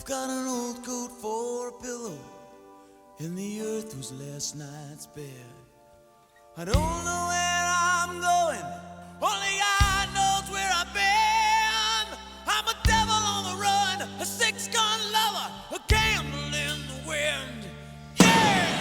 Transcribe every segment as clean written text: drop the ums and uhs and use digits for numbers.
I've got an old coat for a pillow, and the earth was last night's bed. I don't know where I'm going, only God knows where I've been. I'm a devil on the run, a six-gun lover, a candle in the wind. Yeah!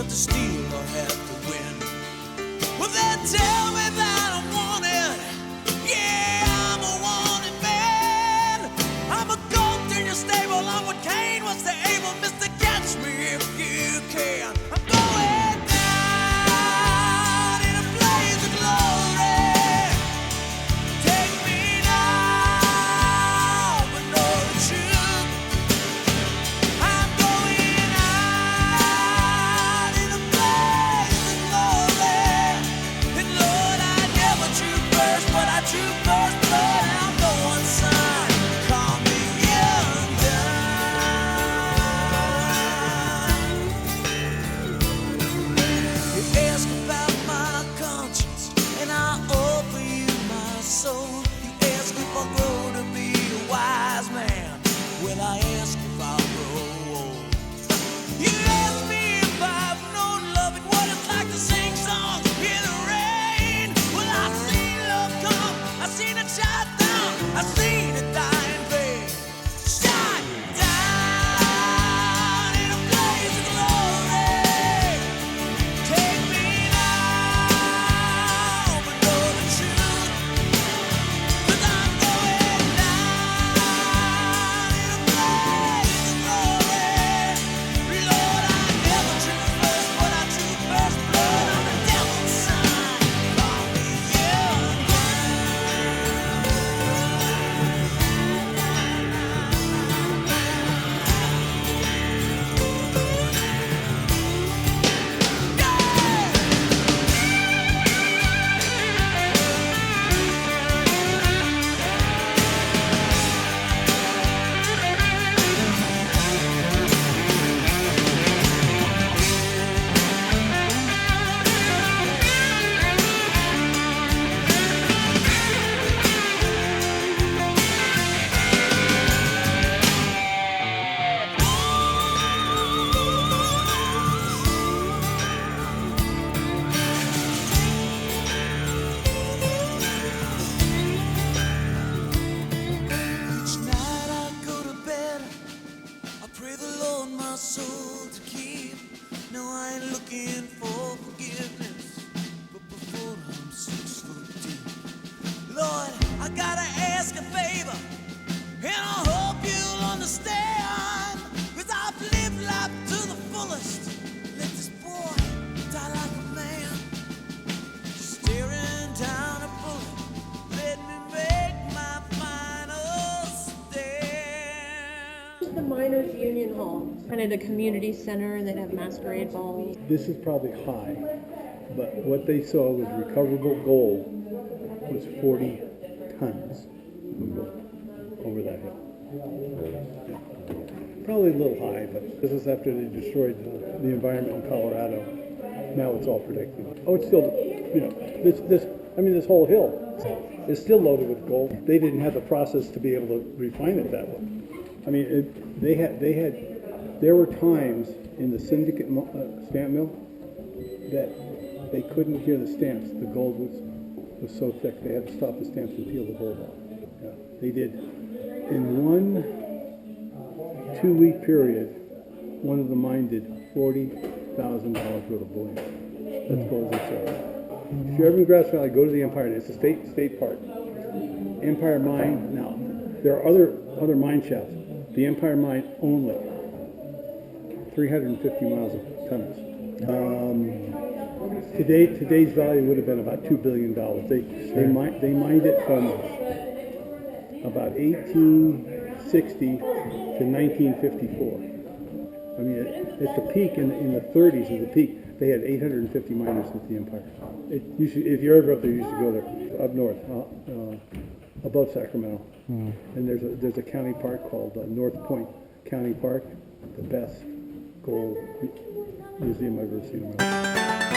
To steal or have to win. Well, they tell me that I'm wanted. Yeah, I'm a wanted man. I'm a goat in your stable. I'm what Cain was to Abel. Mr. Catch me if you can. I'm going down in a blaze of glory. Take me now, but know the truth. I'm going out in a blaze of glory. And Lord, I never drew first, but I drew first blood. I'm going son, call me undone. You ask about my conscience, and I offer you my soul. You ask if I'll grow to be a wise man. Well, I ask if I'll grow old. You ask me if I've known love and what it's like to sing songs in the rain. Well, I've seen love come, I've seen it shine down, I've seen it die in vain. Shine down in a blaze of glory. Take me now, but know the truth. 'Cause I'm going down in a blaze of glory. Lord, I never drew first, but I drew first blood. I'm the devil's son, call me Each night I go to bed, I pray the Lord my soul to keep. No, I ain't looking for forgiveness, but before I'm 6 foot deep. Lord, I gotta ask a favor, and I hope you'll understand. 'Cause I've lived life to the fullest. Let this boy die like a man, staring down a bullet. Let me make my final stand. The Miners Union Hall, kind of the community center, and they'd have masquerade balls. This is probably high, but what they saw was recoverable gold was 40 tons of gold over that hill. Yeah. Probably a little high, but this is after they destroyed the environment in Colorado. Now it's all protected. Oh, it's still, this whole hill is still loaded with gold. They didn't have the process to be able to refine it that way. I mean, there were times in the syndicate stamp mill that they couldn't hear the stamps. The gold was so thick they had to stop the stamps and peel the gold off. Yeah, they did. In one 2-week period, one of the mine did $40,000 worth of bullion. That's gold they saw. If you're ever in Grass Valley, go to the Empire. It's a state park. Empire Mine. Now, there are other mine shafts. The Empire Mine only, 350 miles of tunnels. Today's value would have been about $2 billion. They mined it from about 1860 to 1954. I mean, at the peak in the 30s is the peak. They had 850 miners at the Empire. You should, if you're ever up there, you should go there. Up north, above Sacramento. And there's a county park called North Point County Park. The best gold museum I've ever seen in my life.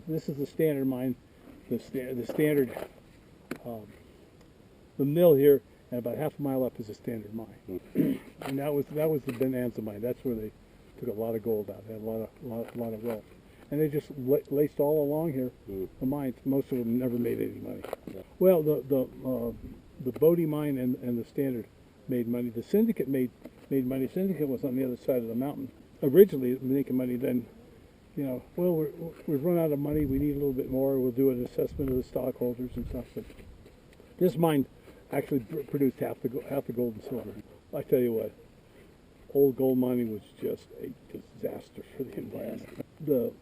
This is the standard mine, the standard, the mill here, and about half a mile up is a standard mine. And that was the Bonanza mine. That's where they took a lot of gold out. They had a lot of wealth, and they just laced all along here. The mines, most of them never made any money. Well, the Bodie mine and the standard made money. The syndicate made money. The syndicate was on the other side of the mountain. Originally making money, then, you know, well, we've run out of money, we need a little bit more, we'll do an assessment of the stockholders and stuff. But this mine actually produced half the gold and silver. I tell you what, old gold mining was just a disaster for the environment. The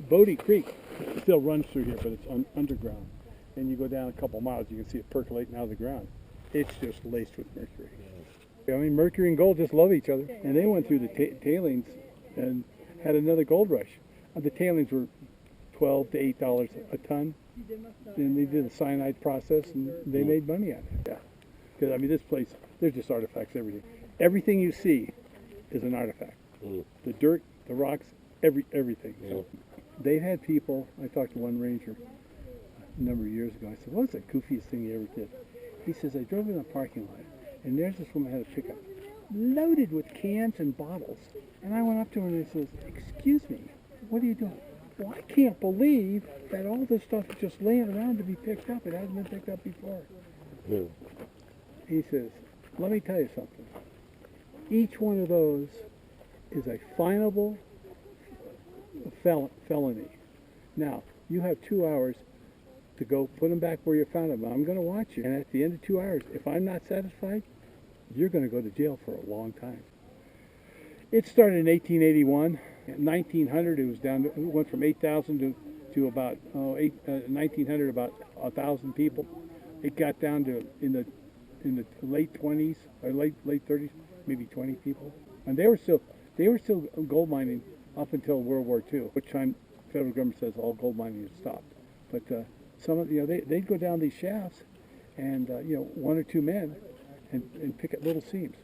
Bodie Creek still runs through here, but it's underground. And you go down a couple miles, you can see it percolating out of the ground. It's just laced with mercury. I mean, mercury and gold just love each other. And they went through the tailings and had another gold rush. The tailings were $12 to $8 a ton. And they did a cyanide process, and they made money on it. Yeah, because I mean, this place, there's just artifacts everything. Everything you see is an artifact. The dirt, the rocks, everything. So they've had people. I talked to one ranger a number of years ago. I said, "What was the goofiest thing you ever did?" He says, "I drove in a parking lot, and there's this woman had a pickup loaded with cans and bottles. And I went up to her and I says, 'Excuse me, what are you doing?' 'Well, I can't believe that all this stuff is just laying around to be picked up. It hasn't been picked up before.'" He says, "Let me tell you something. Each one of those is a finable felony. Now, you have 2 hours to go put them back where you found them. I'm going to watch you. And at the end of 2 hours, if I'm not satisfied, you're going to go to jail for a long time." It started in 1881. In 1900, it was down. It went from 8,000 to about 1900, about 1,000 people. It got down to in the late 20s or late 30s, maybe 20 people. And they were still gold mining up until World War II, which time the federal government says all gold mining is stopped. But some of they'd go down these shafts, and one or two men, and pick at little seams.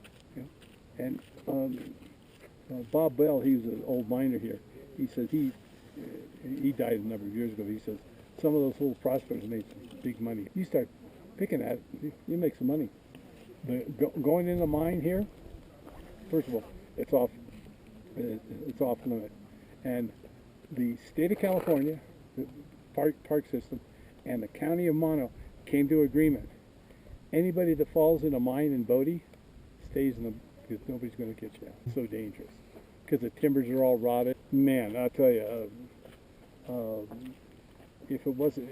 And Bob Bell, he was an old miner here. He says he died a number of years ago. He says some of those little prospectors made some big money. You start picking at it, you make some money. But going in the mine here, first of all, it's off limit. And the state of California, the park system, and the county of Mono came to agreement. Anybody that falls in a mine in Bodie stays in the, because nobody's going to get you out. It's so dangerous because the timbers are all rotted. Man, I'll tell you, if it wasn't,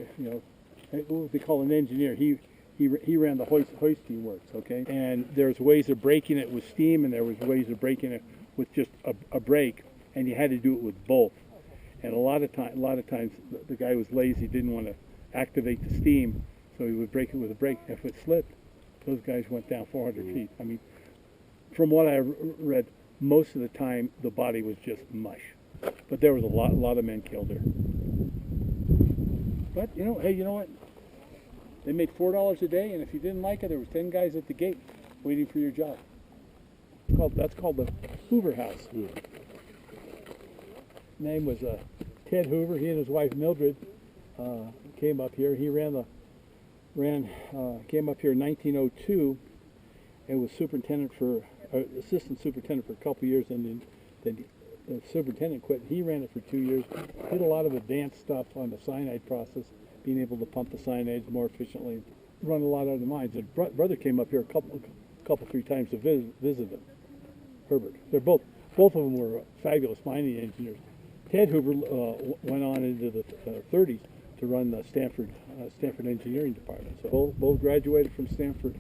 what they call an engineer, he ran the hoisting works, okay? And there's ways of breaking it with steam, and there was ways of breaking it with just a brake, and you had to do it with both. And a lot of times the guy was lazy, didn't want to activate the steam, so he would break it with a brake. If it slipped, those guys went down 400 feet. I mean, from what I read, most of the time the body was just mush. But there was a lot of men killed there. But hey, you know what? They made $4 a day, and if you didn't like it, there was 10 guys at the gate waiting for your job. That's called the Hoover House. Name was Ted Hoover. He and his wife Mildred came up here. He came up here in 1902 and was assistant superintendent for a couple of years, and then the superintendent quit. He ran it for 2 years. Did a lot of advanced stuff on the cyanide process, being able to pump the cyanides more efficiently, run a lot of the mines. His brother came up here a couple, 3 times to visit him. Herbert. They're both of them were fabulous mining engineers. Ted Hoover went on into the 30s to run the Stanford Engineering Department. So both graduated from Stanford.